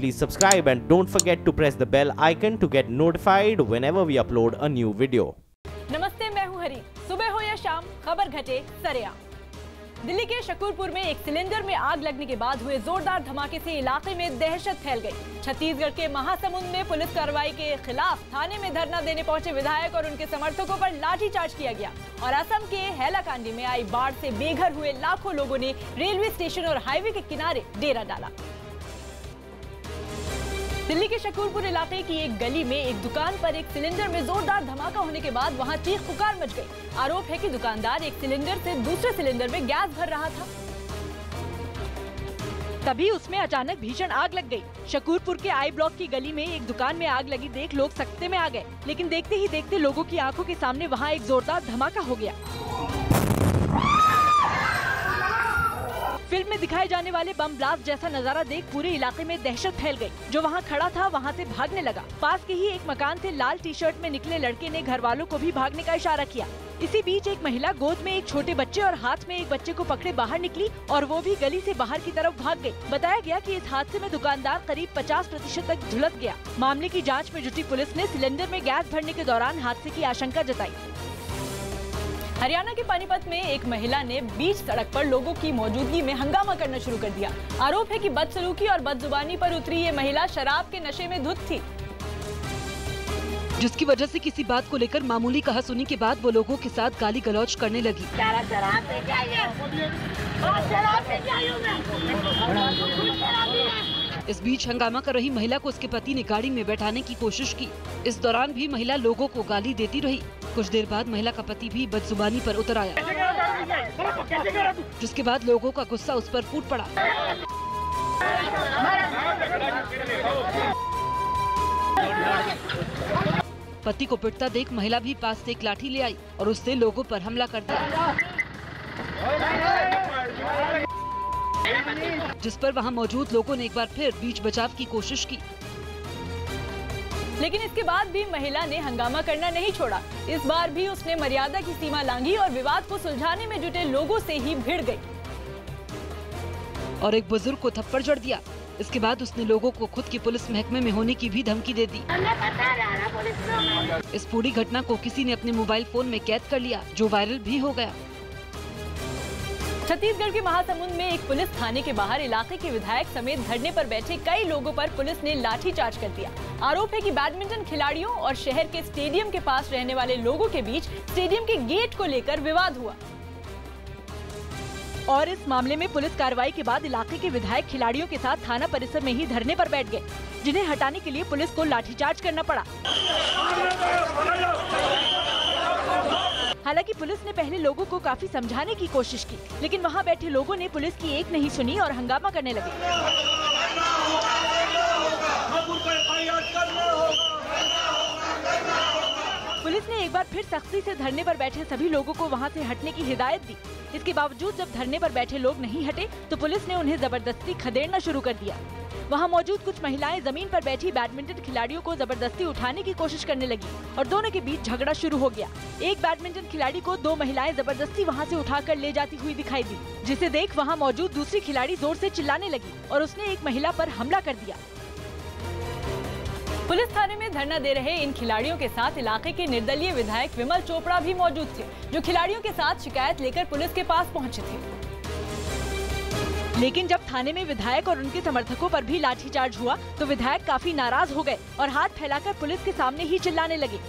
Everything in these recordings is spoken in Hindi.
please subscribe and don't forget to press the bell icon to get notified whenever we upload a new video. नमस्ते, मैं हूं हरी। सुबह हो या शाम, खबर घटे सरेआम। दिल्ली के शकूरपुर में एक सिलेंडर में आग लगने के बाद हुए जोरदार धमाके से इलाके में दहशत फैल गई। छत्तीसगढ़ के महासमुंद में पुलिस कार्रवाई के खिलाफ थाने में धरना देने पहुंचे विधायक और उनके समर्थकों पर लाठीचार्ज किया गया और असम के हैलाकांडी में आई बाढ़ से बेघर हुए लाखों लोगों ने रेलवे स्टेशन और हाईवे के किनारे डेरा डाला। दिल्ली के शकूरपुर इलाके की एक गली में एक दुकान पर एक सिलेंडर में जोरदार धमाका होने के बाद वहां चीख पुकार मच गई। आरोप है कि दुकानदार एक सिलेंडर से दूसरे सिलेंडर में गैस भर रहा था, तभी उसमें अचानक भीषण आग लग गई। शकूरपुर के आई ब्लॉक की गली में एक दुकान में आग लगी देख लोग सकते में आ गए, लेकिन देखते ही देखते लोगों की आंखों के सामने वहां एक जोरदार धमाका हो गया। फिल्म में दिखाए जाने वाले बम ब्लास्ट जैसा नजारा देख पूरे इलाके में दहशत फैल गई। जो वहां खड़ा था वहां से भागने लगा। पास के ही एक मकान से लाल टी शर्ट में निकले लड़के ने घर वालों को भी भागने का इशारा किया। इसी बीच एक महिला गोद में एक छोटे बच्चे और हाथ में एक बच्चे को पकड़े बाहर निकली और वो भी गली से बाहर की तरफ भाग गई। बताया गया कि इस हादसे में दुकानदार करीब 50% तक झुलस गया। मामले की जाँच में जुटी पुलिस ने सिलेंडर में गैस भरने के दौरान हादसे की आशंका जताई। हरियाणा के पानीपत में एक महिला ने बीच सड़क पर लोगों की मौजूदगी में हंगामा करना शुरू कर दिया। आरोप है कि बदसलूकी और बदजुबानी पर उतरी ये महिला शराब के नशे में धुत थी, जिसकी वजह से किसी बात को लेकर मामूली कहासुनी के बाद वो लोगों के साथ गाली गलौज करने लगी। इस बीच हंगामा कर रही महिला को उसके पति ने गाड़ी में बैठाने की कोशिश की। इस दौरान भी महिला लोगों को गाली देती रही। कुछ देर बाद महिला का पति भी बदजुबानी पर उतर आया, जिसके बाद लोगों का गुस्सा उस पर फूट पड़ा। पति को पिटता देख महिला भी पास से एक लाठी ले आई और उससे लोगों पर हमला कर दिया, जिस पर वहां मौजूद लोगों ने एक बार फिर बीच बचाव की कोशिश की। लेकिन इसके बाद भी महिला ने हंगामा करना नहीं छोड़ा। इस बार भी उसने मर्यादा की सीमा लांघी और विवाद को सुलझाने में जुटे लोगों से ही भिड़ गई और एक बुजुर्ग को थप्पड़ जड़ दिया। इसके बाद उसने लोगों को खुद की पुलिस महकमे में होने की भी धमकी दे दी। इस पूरी घटना को किसी ने अपने मोबाइल फोन में कैद कर लिया, जो वायरल भी हो गया। छत्तीसगढ़ के महासमुंद में एक पुलिस थाने के बाहर इलाके के विधायक समेत धरने पर बैठे कई लोगों पर पुलिस ने लाठीचार्ज कर दिया। आरोप है कि बैडमिंटन खिलाड़ियों और शहर के स्टेडियम के पास रहने वाले लोगों के बीच स्टेडियम के गेट को लेकर विवाद हुआ और इस मामले में पुलिस कार्रवाई के बाद इलाके के विधायक खिलाड़ियों के साथ थाना परिसर में ही धरने पर बैठ गए, जिन्हें हटाने के लिए पुलिस को लाठीचार्ज करना पड़ा। हालांकि पुलिस ने पहले लोगों को काफी समझाने की कोशिश की, लेकिन वहां बैठे लोगों ने पुलिस की एक नहीं सुनी और हंगामा करने लगे। पुलिस ने एक बार फिर सख्ती से धरने पर बैठे सभी लोगों को वहां से हटने की हिदायत दी। इसके बावजूद जब धरने पर बैठे लोग नहीं हटे तो पुलिस ने उन्हें जबरदस्ती खदेड़ना शुरू कर दिया। वहां मौजूद कुछ महिलाएं जमीन पर बैठी बैडमिंटन खिलाड़ियों को जबरदस्ती उठाने की कोशिश करने लगी और दोनों के बीच झगड़ा शुरू हो गया। एक बैडमिंटन खिलाड़ी को दो महिलाएं जबरदस्ती वहां से उठाकर ले जाती हुई दिखाई दी, जिसे देख वहां मौजूद दूसरी खिलाड़ी जोर से चिल्लाने लगी और उसने एक महिला पर हमला कर दिया। पुलिस थाने में धरना दे रहे इन खिलाड़ियों के साथ इलाके के निर्दलीय विधायक विमल चोपड़ा भी मौजूद थे, जो खिलाड़ियों के साथ शिकायत लेकर पुलिस के पास पहुंचे थे। लेकिन जब थाने में विधायक और उनके समर्थकों पर भी लाठीचार्ज हुआ तो विधायक काफी नाराज हो गए और हाथ फैलाकर पुलिस के सामने ही चिल्लाने लगे।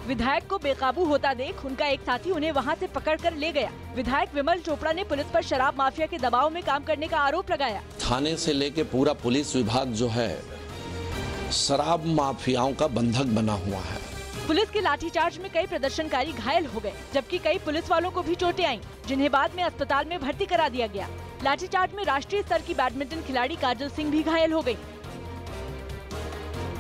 विधायक को बेकाबू होता देख उनका एक साथी उन्हें वहां से पकड़कर ले गया। विधायक विमल चोपड़ा ने पुलिस पर शराब माफिया के दबाव में काम करने का आरोप लगाया। थाने से लेके पूरा पुलिस विभाग जो है शराब माफियाओं का बंधक बना हुआ है। पुलिस के लाठीचार्ज में कई प्रदर्शनकारी घायल हो गए, जबकि कई पुलिस वालों को भी चोटें आईं, जिन्हें बाद में अस्पताल में भर्ती करा दिया गया। लाठीचार्ज में राष्ट्रीय स्तर की बैडमिंटन खिलाड़ी काजल सिंह भी घायल हो गयी।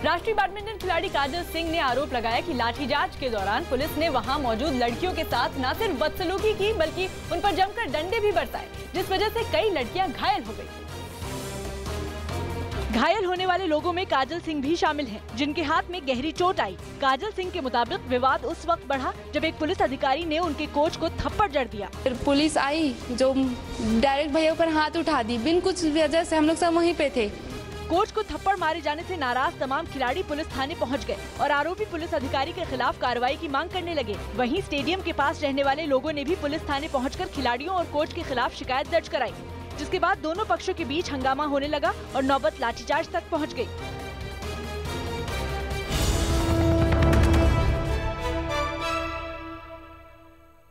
राष्ट्रीय बैडमिंटन खिलाड़ी काजल सिंह ने आरोप लगाया कि लाठीचार्ज के दौरान पुलिस ने वहां मौजूद लड़कियों के साथ न सिर्फ बदसलूकी की बल्कि उन पर जमकर डंडे भी बरसाए, जिस वजह से कई लड़कियां घायल हो गयी। घायल होने वाले लोगों में काजल सिंह भी शामिल हैं, जिनके हाथ में गहरी चोट आई। काजल सिंह के मुताबिक विवाद उस वक्त बढ़ा जब एक पुलिस अधिकारी ने उनके कोच को थप्पड़ जड़ दिया। फिर पुलिस आई जो डायरेक्ट भैया पर हाथ उठा दी, बिन कुछ वजह से हम लोग सब वहीं पे थे। कोच को थप्पड़ मारे जाने से नाराज तमाम खिलाड़ी पुलिस थाने पहुंच गए और आरोपी पुलिस अधिकारी के खिलाफ कार्रवाई की मांग करने लगे। वहीं स्टेडियम के पास रहने वाले लोगों ने भी पुलिस थाने पहुंचकर खिलाड़ियों और कोच के खिलाफ शिकायत दर्ज कराई, जिसके बाद दोनों पक्षों के बीच हंगामा होने लगा और नौबत लाठीचार्ज तक पहुंच गई।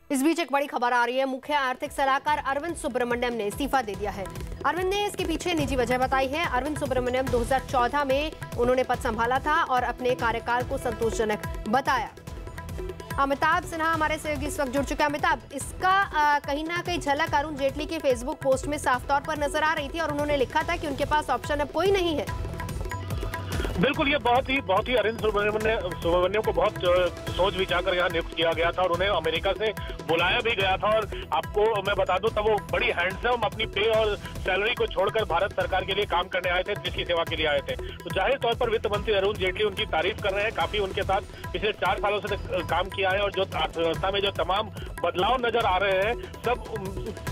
इस बीच एक बड़ी खबर आ रही है। मुख्य आर्थिक सलाहकार अरविंद सुब्रमण्यम ने इस्तीफा दे दिया है। अरविंद ने इसके पीछे निजी वजह बताई है। अरविंद सुब्रमण्यम 2014 में उन्होंने पद संभाला था और अपने कार्यकाल को संतोषजनक बताया। अमिताभ सिन्हा हमारे सहयोगी इस वक्त जुड़ चुके हैं। अमिताभ, इसका कहीं ना कहीं झलक अरुण जेटली के फेसबुक पोस्ट में साफ तौर पर नजर आ रही थी और उन्होंने लिखा था कि उनके पास ऑप्शन अब कोई नहीं है। बिल्कुल, ये बहुत ही अरविंद सुब्रमण्यम को बहुत सोच विचार कर यहाँ नियुक्त किया गया था और उन्हें अमेरिका से बुलाया भी गया था। और आपको मैं बता दूं, तब वो बड़ी हैंडसम अपनी पे और सैलरी को छोड़कर भारत सरकार के लिए काम करने आए थे, देश की सेवा के लिए आए थे। तो जाहिर तौर पर वित्त मंत्री अरुण जेटली उनकी तारीफ कर रहे हैं। काफी उनके साथ पिछले 4 सालों से काम किया है और जो अर्थव्यवस्था में जो तमाम बदलाव नजर आ रहे हैं,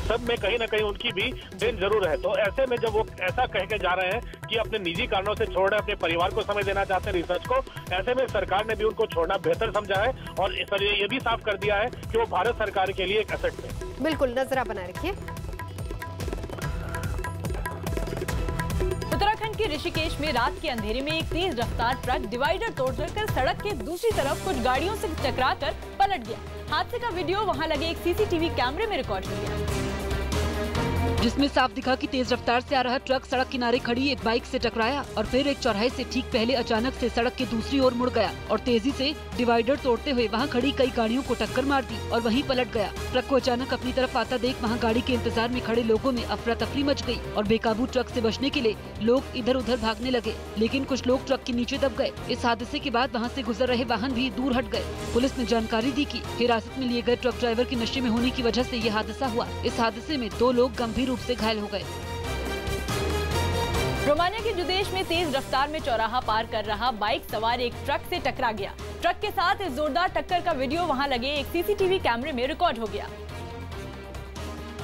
सब में कहीं ना कहीं उनकी भी देन जरूर है। तो ऐसे में जब वो ऐसा कह के जा रहे हैं कि अपने निजी कारणों से छोड़ रहे हैं, अपने परिवार को समय देना चाहते हैं, रिसर्च को, ऐसे में सरकार ने भी उनको छोड़ना बेहतर समझा है और ये भी साफ कर दिया है कि वो भारत सरकार के लिए एक एसेट है। बिल्कुल, नजर बनाए रखिए। उत्तराखंड के ऋषिकेश में रात के अंधेरे में एक तेज रफ्तार ट्रक डिवाइडर तोड़कर सड़क के दूसरी तरफ कुछ गाड़ियों से टकराकर पलट गया। हादसे का वीडियो वहां लगे एक सीसीटीवी कैमरे में रिकॉर्ड हो गया, जिसमें साफ दिखा कि तेज रफ्तार से आ रहा ट्रक सड़क किनारे खड़ी एक बाइक से टकराया और फिर एक चौराहे से ठीक पहले अचानक से सड़क के दूसरी ओर मुड़ गया और तेजी से डिवाइडर तोड़ते हुए वहां खड़ी कई गाड़ियों को टक्कर मार दी और वहीं पलट गया। ट्रक को अचानक अपनी तरफ आता देख वहां गाड़ी के इंतजार में खड़े लोगों में अफरा तफरी मच गई और बेकाबू ट्रक से बचने के लिए लोग इधर उधर भागने लगे, लेकिन कुछ लोग ट्रक के नीचे दब गए। इस हादसे के बाद वहाँ से गुजर रहे वाहन भी दूर हट गए। पुलिस ने जानकारी दी कि हिरासत में लिए गए ट्रक ड्राइवर के नशे में होने की वजह से ये हादसा हुआ। इस हादसे में 2 लोग गंभीर रूप से घायल हो गए। रोमानिया के जुदेश में तेज रफ्तार में चौराहा पार कर रहा बाइक सवार एक ट्रक से टकरा गया। ट्रक के साथ इस जोरदार टक्कर का वीडियो वहां लगे एक सीसीटीवी कैमरे में रिकॉर्ड हो गया,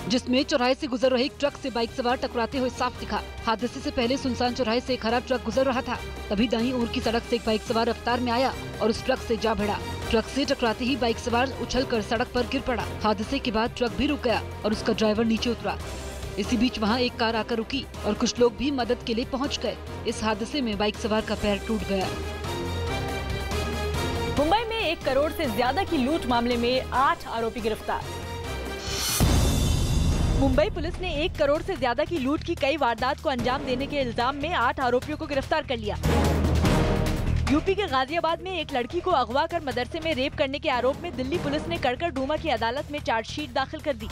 जिसमें चौराहे से गुजर रहे एक ट्रक से बाइक सवार टकराते हुए साफ दिखा। हादसे से पहले सुनसान चौराहे से एक खराब ट्रक गुजर रहा था, तभी दाईं ओर की सड़क से एक बाइक सवार रफ्तार में आया और उस ट्रक से जा भिड़ा। ट्रक से टकराते ही बाइक सवार उछलकर सड़क पर गिर पड़ा। हादसे के बाद ट्रक भी रुक गया और उसका ड्राइवर नीचे उतरा। इसी बीच वहां एक कार आकर रुकी और कुछ लोग भी मदद के लिए पहुंच गए। इस हादसे में बाइक सवार का पैर टूट गया। मुंबई में 1 करोड़ से ज्यादा की लूट मामले में 8 आरोपी गिरफ्तार। मुंबई पुलिस ने 1 करोड़ से ज्यादा की लूट की कई वारदात को अंजाम देने के इल्जाम में 8 आरोपियों को गिरफ्तार कर लिया। यूपी के गाजियाबाद में एक लड़की को अगवा कर मदरसे में रेप करने के आरोप में दिल्ली पुलिस ने कड़कड़ डूमा की अदालत में चार्जशीट दाखिल कर दी।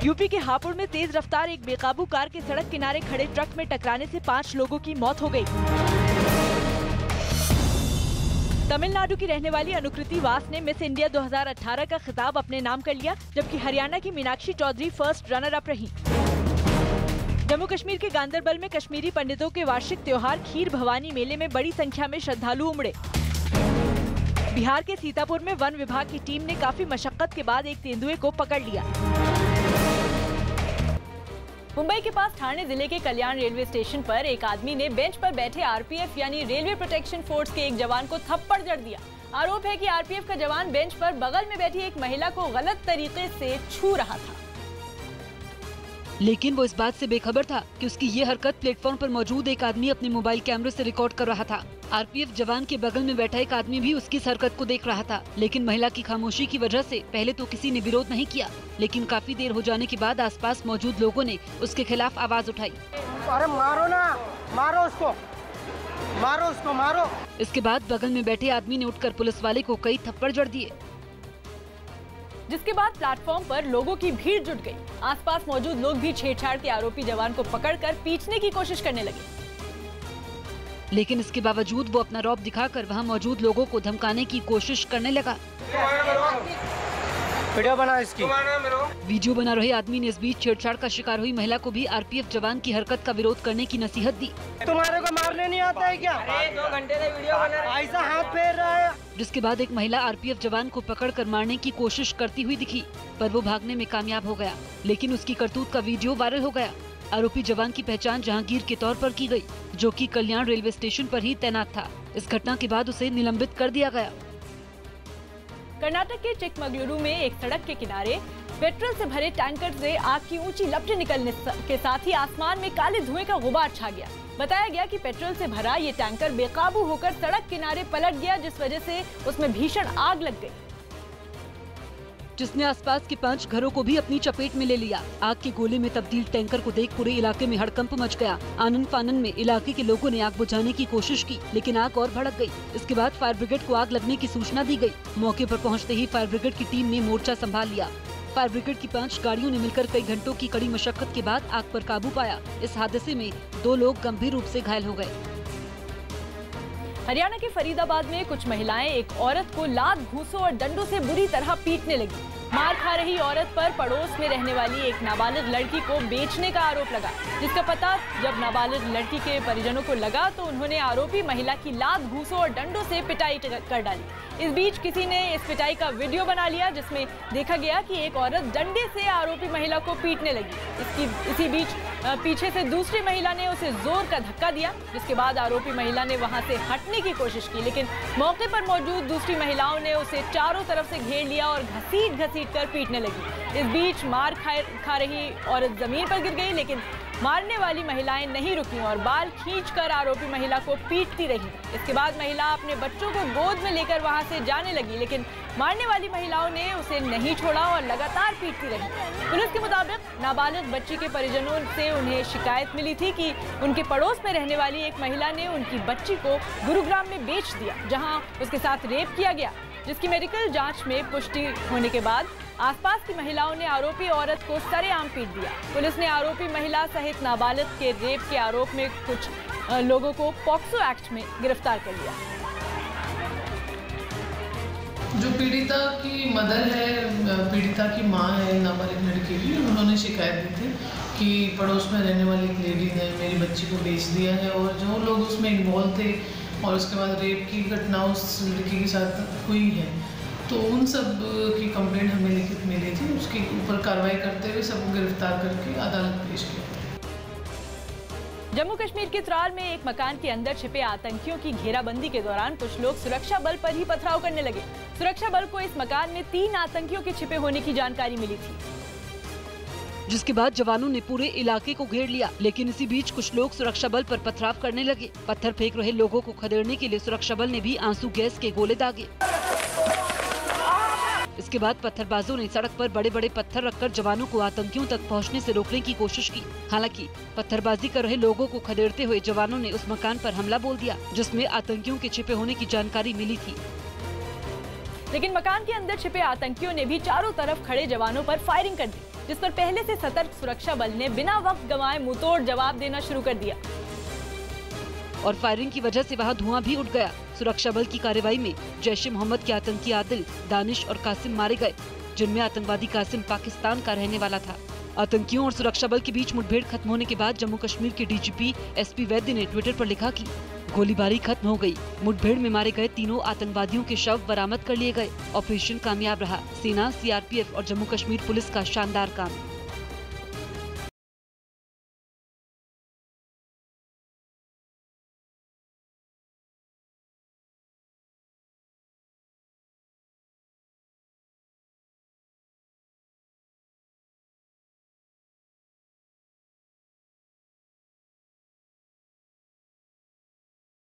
यूपी के हापुड़ में तेज रफ्तार एक बेकाबू कार के सड़क किनारे खड़े ट्रक में टकराने से 5 लोगों की मौत हो गई। तमिलनाडु की रहने वाली अनुकृति वास ने मिस इंडिया 2018 का खिताब अपने नाम कर लिया, जबकि हरियाणा की Meenakshi Chaudhary first runner up रही। जम्मू कश्मीर के गांदरबल में कश्मीरी पंडितों के वार्षिक त्योहार खीर भवानी मेले में बड़ी संख्या में श्रद्धालु उमड़े। बिहार के सीतापुर में वन विभाग की टीम ने काफी मशक्कत के बाद एक तेंदुए को पकड़ लिया। मुंबई के पास ठाणे जिले के कल्याण रेलवे स्टेशन पर एक आदमी ने बेंच पर बैठे आरपीएफ यानी रेलवे प्रोटेक्शन फोर्स के एक जवान को थप्पड़ जड़ दिया। आरोप है कि आरपीएफ का जवान बेंच पर बगल में बैठी एक महिला को गलत तरीके से छू रहा था, लेकिन वो इस बात से बेखबर था कि उसकी ये हरकत प्लेटफॉर्म पर मौजूद एक आदमी अपने मोबाइल कैमरे से रिकॉर्ड कर रहा था। आरपीएफ जवान के बगल में बैठा एक आदमी भी उसकी इस हरकत को देख रहा था, लेकिन महिला की खामोशी की वजह से पहले तो किसी ने विरोध नहीं किया, लेकिन काफी देर हो जाने के बाद आसपास मौजूद लोगों ने उसके खिलाफ आवाज उठाई। अरे मारो ना, मारो उसको, मारो उसको, मारो। इसके बाद बगल में बैठे आदमी ने उठकर पुलिस वाले को कई थप्पड़ जड़ दिए, जिसके बाद प्लेटफॉर्म पर लोगों की भीड़ जुट गई। आसपास मौजूद लोग भी छेड़छाड़ के आरोपी जवान को पकड़कर पीटने की कोशिश करने लगे, लेकिन इसके बावजूद वो अपना रौब दिखाकर वहां मौजूद लोगों को धमकाने की कोशिश करने लगा। वीडियो बना इसकी। वीडियो बना रहे आदमी ने इस बीच छेड़छाड़ का शिकार हुई महिला को भी आरपीएफ जवान की हरकत का विरोध करने की नसीहत दी। तुम्हारे को मारने नहीं आता है क्या? 2 घंटे से वीडियो बना रहा है, ऐसा हाथ फेर रहा है। जिसके बाद एक महिला आरपीएफ जवान को पकड़कर मारने की कोशिश करती हुई दिखी, पर वो भागने में कामयाब हो गया, लेकिन उसकी करतूत का वीडियो वायरल हो गया। आरोपी जवान की पहचान जहांगीर के तौर पर की गई, जो कि कल्याण रेलवे स्टेशन पर ही तैनात था। इस घटना के बाद उसे निलंबित कर दिया गया। कर्नाटक के चिकमगलुरु में एक सड़क के किनारे पेट्रोल से भरे टैंकर से आग की ऊंची लपटें निकलने के साथ ही आसमान में काले धुएं का गुबार छा गया। बताया गया कि पेट्रोल से भरा ये टैंकर बेकाबू होकर सड़क किनारे पलट गया, जिस वजह से उसमें भीषण आग लग गई, जिसने आसपास के 5 घरों को भी अपनी चपेट में ले लिया। आग के गोले में तब्दील टैंकर को देख पूरे इलाके में हड़कंप मच गया। आनन फानन में इलाके के लोगों ने आग बुझाने की कोशिश की, लेकिन आग और भड़क गई। इसके बाद फायर ब्रिगेड को आग लगने की सूचना दी गई। मौके पर पहुंचते ही फायर ब्रिगेड की टीम ने मोर्चा संभाल लिया। फायर ब्रिगेड की 5 गाड़ियों ने मिलकर कई घंटों की कड़ी मशक्कत के बाद आग पर काबू पाया। इस हादसे में 2 लोग गंभीर रूप से घायल हो गए। हरियाणा के फरीदाबाद में कुछ महिलाएं एक औरत को लात, घूंसों और डंडों से बुरी तरह पीटने लगी। मार खा रही औरत पर पड़ोस में रहने वाली एक नाबालिग लड़की को बेचने का आरोप लगा, जिसका पता जब नाबालिग लड़की के परिजनों को लगा तो उन्होंने आरोपी महिला की लात, घूंसों और डंडों से पिटाई कर डाली। इस बीच किसी ने इस पिटाई का वीडियो बना लिया, जिसमें देखा गया कि एक औरत डंडे से आरोपी महिला को पीटने लगी। इसी बीच पीछे से दूसरी महिला ने उसे जोर का धक्का दिया, जिसके बाद आरोपी महिला ने वहां से हटने की कोशिश की, लेकिन मौके पर मौजूद दूसरी महिलाओं ने उसे चारों तरफ से घेर लिया और घसीट कर पीटने लगी। इस बीच मार खा रही औरत जमीन पर गिर गई, लेकिन मारने वाली महिलाएं नहीं रुकी और बाल खींचकर आरोपी महिला को पीटती रही। इसके बाद महिला अपने बच्चों को गोद में लेकर वहां से जाने लगी, लेकिन मारने वाली महिलाओं ने उसे नहीं छोड़ा और लगातार पीटती रही। पुलिस के मुताबिक नाबालिग बच्ची के परिजनों से उन्हें शिकायत मिली थी कि उनके पड़ोस में रहने वाली एक महिला ने उनकी बच्ची को गुरुग्राम में बेच दिया, जहां उसके साथ रेप किया गया, जिसकी मेडिकल जांच में पुष्टि होने के बाद आसपास की महिलाओं ने आरोपी औरत को सरेआम पीट दिया। पुलिस ने आरोपी महिला सहित नाबालिग के रेप के आरोप में कुछ लोगों को पॉक्सो एक्ट में गिरफ्तार कर लिया। जो पीड़िता की मदर है, पीड़िता की मां है नाबालिग लड़की की, उन्होंने शिकायत दी थी कि पड़ोस में रहने वाली एक लेडी ने मेरी बच्ची को बेच दिया है और जो लोग उसमें इन्वॉल्व थे और उसके बाद रेप की घटना उस लड़की के साथ हुई है, तो उन सब की कंप्लेंट हमें लिखित मिली थी। उसके ऊपर कार्रवाई करते हुए सबको गिरफ्तार करके अदालत पेश किया। जम्मू कश्मीर के त्राल में एक मकान के अंदर छिपे आतंकियों की घेराबंदी के दौरान कुछ लोग सुरक्षा बल पर ही पथराव करने लगे। सुरक्षा बल को इस मकान में 3 आतंकियों के छिपे होने की जानकारी मिली थी, जिसके बाद जवानों ने पूरे इलाके को घेर लिया, लेकिन इसी बीच कुछ लोग सुरक्षा बल पर पथराव करने लगे। पत्थर फेंक रहे लोगों को खदेड़ने के लिए सुरक्षा बल ने भी आंसू गैस के गोले दागे। इसके बाद पत्थरबाजों ने सड़क पर बड़े बड़े पत्थर रखकर जवानों को आतंकियों तक पहुंचने से रोकने की कोशिश की। हालांकि पत्थरबाजी कर रहे लोगों को खदेड़ते हुए जवानों ने उस मकान पर हमला बोल दिया, जिसमें आतंकियों के छिपे होने की जानकारी मिली थी। लेकिन मकान के अंदर छिपे आतंकियों ने भी चारों तरफ खड़े जवानों पर फायरिंग कर दी, जिस पर पहले से सतर्क सुरक्षा बल ने बिना वक्त गंवाए मुंहतोड़ जवाब देना शुरू कर दिया और फायरिंग की वजह से वहां धुआं भी उठ गया। सुरक्षा बल की कार्रवाई में जैश-ए-मोहम्मद के आतंकी आदिल, दानिश और कासिम मारे गए, जिनमें आतंकवादी कासिम पाकिस्तान का रहने वाला था। आतंकियों और सुरक्षा बल के बीच मुठभेड़ खत्म होने के बाद जम्मू कश्मीर के डीजीपी एसपी वैद्य ने ट्विटर पर लिखा कि गोलीबारी खत्म हो गई, मुठभेड़ में मारे गए 3 आतंकवादियों के शव बरामद कर लिए गए। ऑपरेशन कामयाब रहा। सेना, सीआरपीएफ और जम्मू कश्मीर पुलिस का शानदार काम।